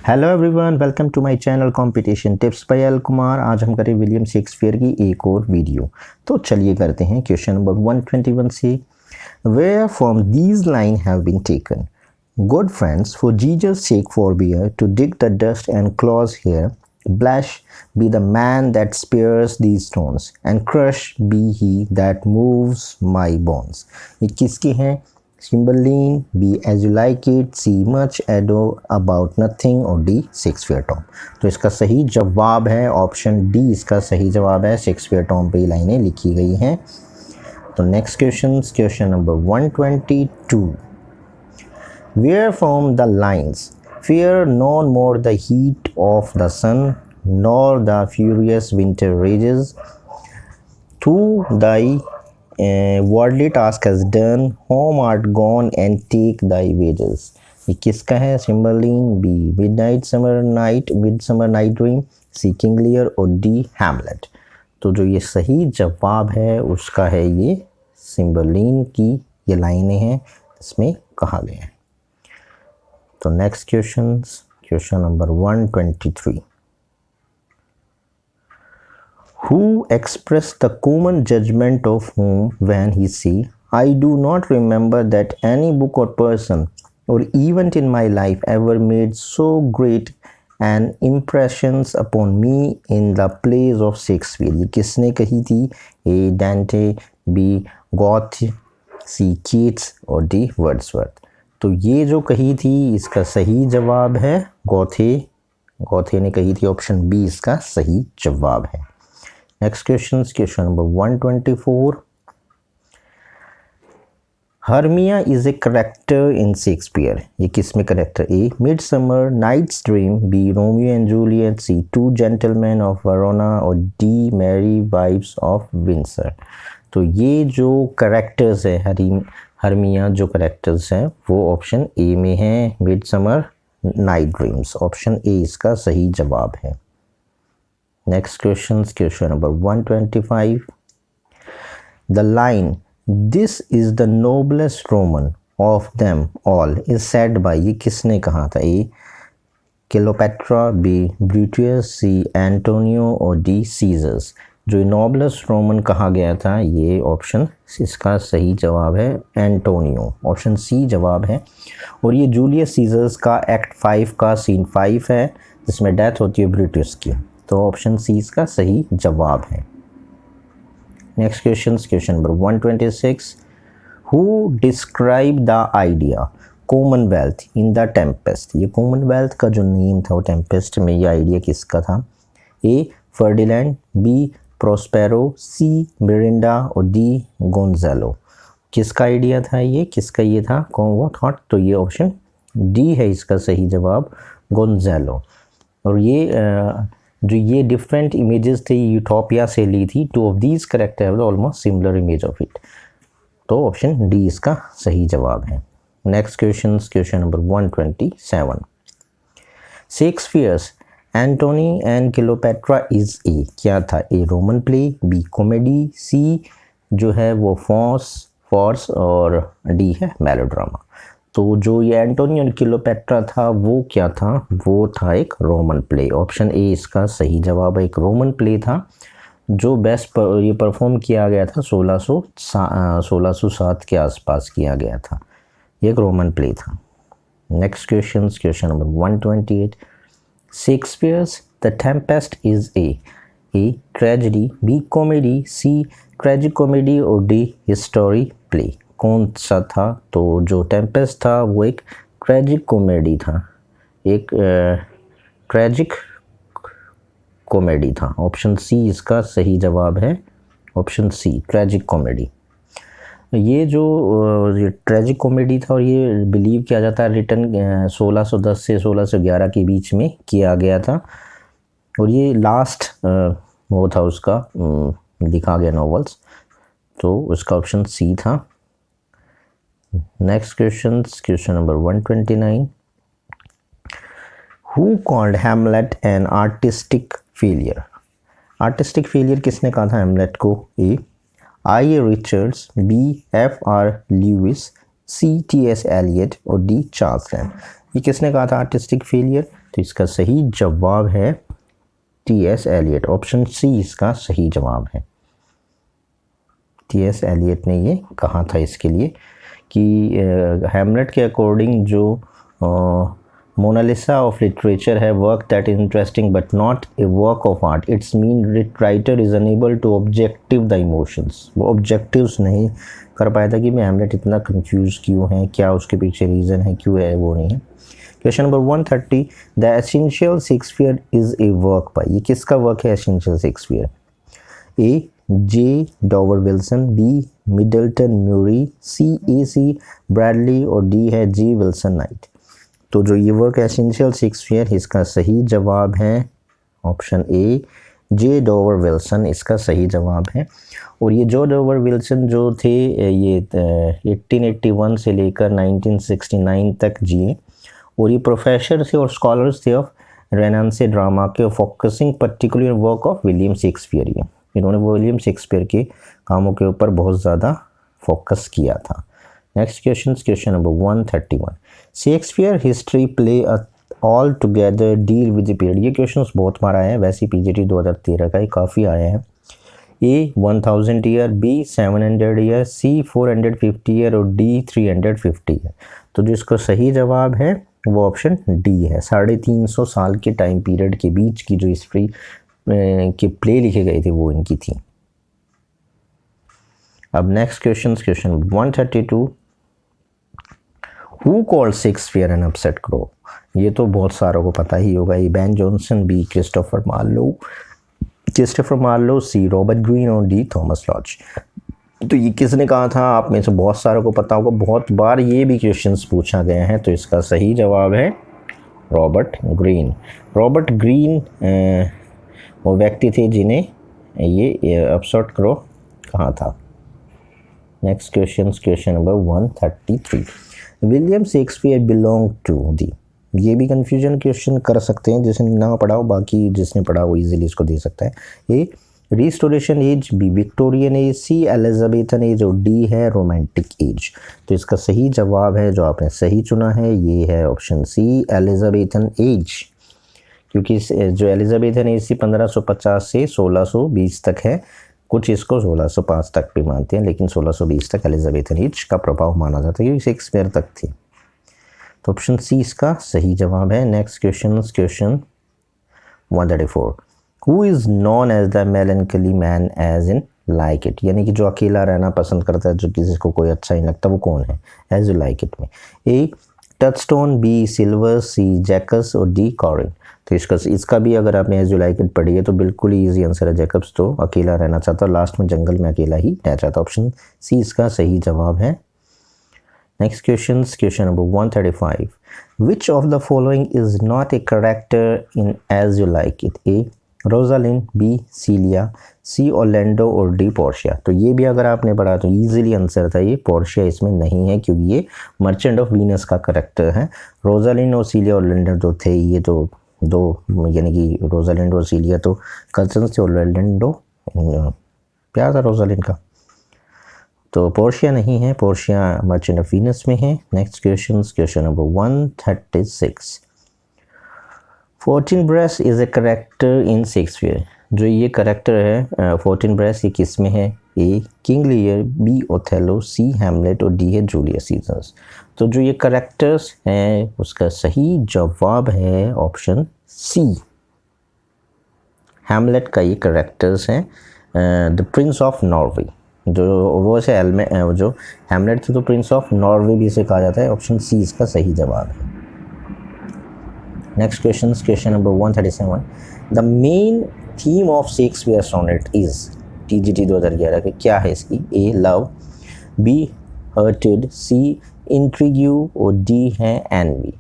Hello everyone, welcome to my channel competition tips by L Kumar. आज हम करें William Shakespeare की एक और वीडियो। तो चलिए करते हैं क्वेश्चन नंबर 121 से। Where from these line have been taken? Good friends, for Jesus sake forbear to dig the dust and close here, blest be the man that spares these stones and crush be he that moves my bones. ये किसके हैं? Cymbeline, B as you like it, C much ado about nothing और D Shakespeare Tom. तो इसका सही जवाब है option D, इसका सही जवाब है। शेक्सपियर टॉम पे ये लाइनें लिखी गई हैं। तो next question number 122। Where from the lines fear no more the heat of the sun nor the furious winter rages, through thy worldly task has done, home art gone and take thy wages। ये किसका है? Cymbeline, B Midsummer Night Dream, C King Lear और D Hamlet. तो जो ये सही जवाब है उसका है ये सिम्बलिन की ये लाइनें हैं इसमें कहा गया है। तो next question number 123। Who expressed the common judgment of whom when he say, I do not remember that any book or person or event in my life ever made so great an impressions upon me in the plays of Shakespeare। ये किसने कही थी? A. Dante, B. Goethe, C. Keats और D. Wordsworth। तो ये जो कही थी इसका सही जवाब है गौथे ने कही थी। ऑप्शन बी इसका सही जवाब है। Next question number 124। Hermia is a character in Shakespeare. ये किस में character? A Midsummer Night's Dream, B Romeo and Juliet, C Two Gentleman of Verona और D Merry Wives of Windsor. तो ये जो करेक्टर्स है हर्मिया जो करेक्टर्स हैं वो ऑप्शन ए में है, midsummer night dreams. Option A इसका सही जवाब है। Next question number 125। The line "This is the noblest Roman of them all" is said by, ये किसने कहा था? ए क्लियोपेट्रा, बी ब्रूटस, सी एंटोनियो और डी सीजर्स। जो नोबलेस्ट रोमन कहा गया था ये ऑप्शन इसका सही जवाब है एंटोनियो। ऑप्शन सी जवाब है। और ये जूलियस सीजर्स का एक्ट 5 का सीन 5 है जिसमें डेथ होती है ब्रूटस की। तो ऑप्शन सी इसका सही जवाब है। Next question number 126। Who describe the idea Commonwealth in the Tempest? ये कॉमनवेल्थ का जो नेम था वो टेम्पेस्ट में ये आइडिया किसका था? ए फर्डिनैंड, बी प्रोस्पेरो, सी मिरिंडा और डी गोंजालो। किसका आइडिया था ये? किसका ये था? कौन वो थॉट? तो ये ऑप्शन डी है इसका सही जवाब, गोंजालो। और ये जो ये डिफरेंट इमेजेस थे यूटोपिया से ली थी। Two of these character have almost similar image of it. तो ऑप्शन डी इसका सही जवाब है। Next question number 127। Shakespeare's Antony and Cleopatra is a, क्या था? A Roman play, B comedy, C जो है वो फॉर्स और डी है मेलोड्रामा। तो जो ये एंटोनी और क्लियोपेट्रा था वो क्या था? वो था एक रोमन प्ले। ऑप्शन ए इसका सही जवाब है। एक रोमन प्ले था जो ये परफॉर्म किया गया था 1607 के आसपास किया गया था। ये एक रोमन प्ले था। Next question number 128। Shakespeare's the Tempest is A tragedy, B comedy, C tragic comedy और डी हिस्टोरी प्ले। कौन सा था? तो जो टेम्पेस्ट था वो एक ट्रेजिक कॉमेडी था, एक ट्रेजिक कॉमेडी था। ऑप्शन सी इसका सही जवाब है। Option C tragic comedy. ये जो ये ट्रेजिक कॉमेडी था और ये बिलीव किया जाता है रिटन 1610 से 1611 के बीच में किया गया था। और ये लास्ट वो था उसका लिखा गया नॉवेल्स। तो उसका ऑप्शन सी था। Next question number 129। Who called Hamlet an artistic failure? Artistic failure किसने कहा था हैमलेट को? A I Richards, B F R Lewis, C T S Eliot और डी चार्ल्स लैंड। ये किसने कहा था आर्टिस्टिक फेलियर? तो इसका सही जवाब है टी.एस. एलियट। ऑप्शन सी इसका सही जवाब है। टी.एस. एलियट ने ये कहा था इसके लिए कि हैमलेट के अकॉर्डिंग जो मोनालिसा ऑफ लिटरेचर है work that is interesting but not a work of art, it's mean writer is unable to objective the emotions. वो ऑब्जेक्टिव्स नहीं कर पाया था कि मैं हैमलेट इतना कंफ्यूज क्यों है, क्या उसके पीछे रीज़न है, क्यों है, वो नहीं है। Question number 130, the essential Shakespeare is a work by, ये किसका वर्क है एसेंशियल शेक्सपियर? ए जे डॉवर विल्सन, बी मिडल्टन म्यूरी, सी ए सी ब्रैडली और डी है जी विल्सन नाइट। तो जो ये वर्क एसेंशियल शेक्सपियर, इसका सही जवाब है ऑप्शन ए जे डॉवर विल्सन, इसका सही जवाब है। और ये जो डॉवर विल्सन जो थे ये 1881 से लेकर 1969 तक जिए और ये प्रोफेसर थे और स्कॉलर्स थे ऑफ रेनेसां ड्रामा के, focusing particular work of William Shakespeare. ये इन्होंने विलियम शेक्सपियर के कामों के ऊपर बहुत ज़्यादा फोकस किया था। Next question number 131, Shakespeare history play all together deal with the period. ये क्वेश्चंस बहुत बार आए हैं, वैसे पीजीटी 2013 का ही काफ़ी आए हैं। ए 1000 ईयर, बी 700 ईयर, सी 450 ईयर और डी 350 ईयर। तो जो इसका सही जवाब है वो ऑप्शन डी है। 350 साल के टाइम पीरियड के बीच की जो हिस्ट्री के प्ले लिखे गए थे वो इनकी थी। अब next question 132, who called Shakespeare an upset crow? ये तो बहुत सारों को पता ही होगा। A Ben Jonson, B Christopher Marlowe, C Robert Greene और डी थॉमस लॉज। तो ये किसने कहा था? आप में से बहुत सारों को पता होगा, बहुत बार ये भी क्वेश्चंस पूछा गया है। तो इसका सही जवाब है रॉबर्ट ग्रीन। रॉबर्ट ग्रीन वो व्यक्ति थे जिन्हें ये अपसेट क्रो कहा था। Next question number 133, William Shakespeare belong to the. ये भी कन्फ्यूजन क्वेश्चन कर सकते हैं, जिसने ना पढ़ा हो, बाकी जिसने पढ़ा वो इजीली इसको दे सकता है। A Restoration age, B Victorian age, C Elizabethan age और डी है रोमांटिक एज। तो इसका सही जवाब है जो आपने सही चुना है ये है ऑप्शन सी एलिजाबेथन एज, क्योंकि जो एलिजाबेथन एज थी 1550 से 1620 तक है। कुछ इसको 1605 तक भी मानते हैं, लेकिन 1620 तक एलिजाबेथन एज का प्रभाव माना जाता है क्योंकि शेक्सपियर तक थी। तो ऑप्शन सी इसका सही जवाब है। Next question 134, who is known as the melancholy man as in like it, यानी कि जो अकेला रहना पसंद करता है, जो किसी को कोई अच्छा नहीं लगता, वो कौन है एज यू लाइक इट में? ए टचस्टोन, बी सिल्वर, सी जैकस और डी कॉरिन। तो इसका भी अगर आपने एज यू लाइक इट पढ़ी है तो बिल्कुल ही ईजी आंसर है। जैकब्स तो अकेला रहना चाहता और लास्ट में जंगल में अकेला ही रह जाता। ऑप्शन सी इसका सही जवाब है। Next question number 135, which of the following is not a character in As You Like It? A Rosalind, B Celia, C Orlando और डी पोर्शिया। तो ये भी अगर आपने पढ़ा तो ईजिली आंसर था ये। पोर्शिया इसमें नहीं है क्योंकि ये मर्चेंट ऑफ वीनस का करेक्टर है। रोजालिन और सीलिया ऑर्लैंडो जो थे ये तो दो, यानी कि रोजालिंड और सीलिया तो कजन्स थे, ऑर्लैंडो प्यार था रोजालिंड का। तो पोर्शिया नहीं है, पोर्शिया मर्चेंट ऑफ वीनस में है। Next question number 136, Fortinbras is a character in Shakespeare. जो ये करेक्टर है फोर्टिनब्रेस ये किस में है? A King Lear, B Othello, C Hamlet और डी है जूलियस सीजर्स। तो जो ये करेक्टर्स हैं उसका सही जवाब है ऑप्शन सी, हैमलेट का ये करेक्टर्स हैं। द प्रिंस ऑफ नॉर्वे जो वो से जो हैमलेट थे तो प्रिंस ऑफ नॉर्वे भी इसे कहा जाता है। ऑप्शन सी इसका सही जवाब है। Next question number 137, the main theme of Shakespeare sonnet is, TGT 2011 के क्या है इसकी? A love, B hatred, C intrigue और डी है एनवी।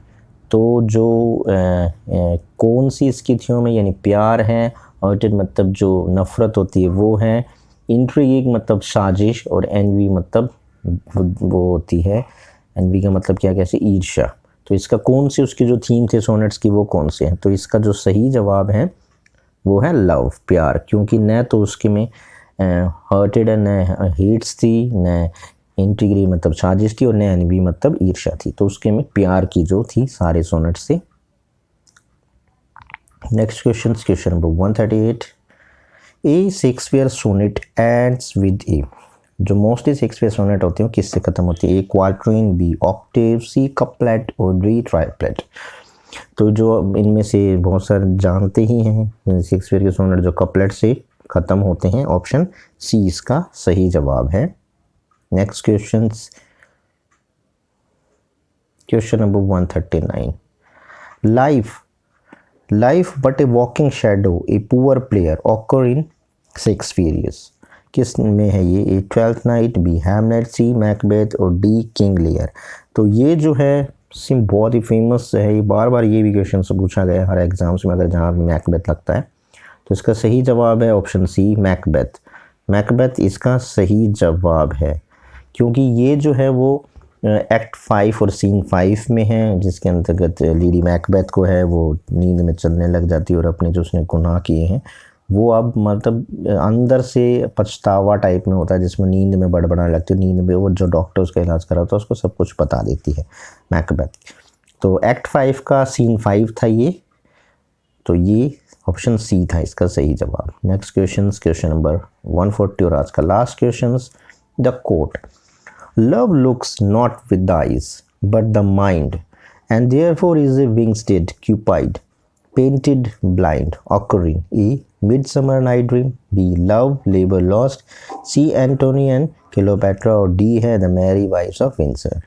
तो जो कौन सी इसकी थीम है, यानी प्यार है, हर्टेड मतलब जो नफ़रत होती है वो है, इंट्रिग मतलब साजिश और एनवी मतलब वो होती है, एनवी का मतलब क्या कैसे ईर्ष्या। तो इसका कौन सी उसकी जो थीम थे सोनेट्स की वो कौन से हैं? तो इसका जो सही जवाब है वो है लव, प्यार, क्योंकि न तो उसके में हर्टेड न हेट्स थी, न इंट्रिग्री मतलब साजिश थी और न एनवी मतलब ईर्ष्या थी। तो उसके में प्यार की जो थी सारे सोनेट्स से next question number 138, a Shakespeare sonnet ends with a. जो मोस्टली शेक्सपियर सोनेट होते हैं किससे खत्म होती है? ए क्वार्टरिन, बी ऑक्टेव, सी कपलेट और डी ट्राइप्लेट। तो जो इनमें से बहुत सारे जानते ही हैं शेक्सपियर के सोनेट जो कपलेट से ख़त्म होते हैं, ऑप्शन सी इसका सही जवाब है। Next question number 139, life but A walking shadow a poor player occur in Shakespeare's. किस में है ये? ए ट्वेल्थ नाइट, बी हैमलेट, सी मैकबेथ और डी किंग लियर। तो ये जो है सिम बहुत ही फेमस है, ये बार बार ये भी क्वेश्चन से पूछा गया है हर एग्जाम्स में, अगर जहाँ मैकबेथ लगता है। तो इसका सही जवाब है ऑप्शन सी मैकबेथ। मैकबेथ इसका सही जवाब है, क्योंकि ये जो है वो एक्ट 5 और सीन 5 में है, जिसके अंतर्गत लेडी मैकबेथ को है वो नींद में चलने लग जाती है और अपने जो उसने गुनाह किए हैं वो अब मतलब अंदर से पछतावा टाइप में होता है, जिसमें नींद में बड़बड़ाने लगती है। नींद में वो जो डॉक्टर उसका इलाज करा होता है उसको सब कुछ बता देती है मैकबेथ। तो एक्ट 5 का सीन 5 था ये, तो ये ऑप्शन सी था इसका सही जवाब। नेक्स्ट क्वेश्चन नंबर 140 और आज का last question, the quote, love looks not with the eyes but the mind and therefore is a winged Cupid painted blind occurring. A Midsummer Night Dream, B Love Labour Lost, C Antony and Cleopatra और D है the Merry Wives of Windsor.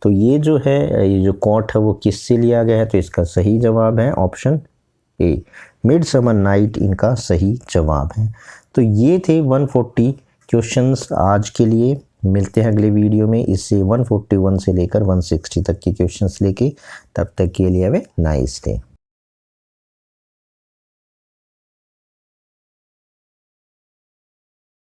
तो ये जो है ये जो coat है वो किससे लिया गया है? तो इसका सही जवाब है ऑप्शन ए मिडसमर नाइट, इनका सही जवाब है। तो ये थे 140 क्वेश्चंस आज के लिए। मिलते हैं अगले वीडियो में इससे 141 से लेकर 160 तक के क्वेश्चंस लेके। तब तक के लिए नाइस डे।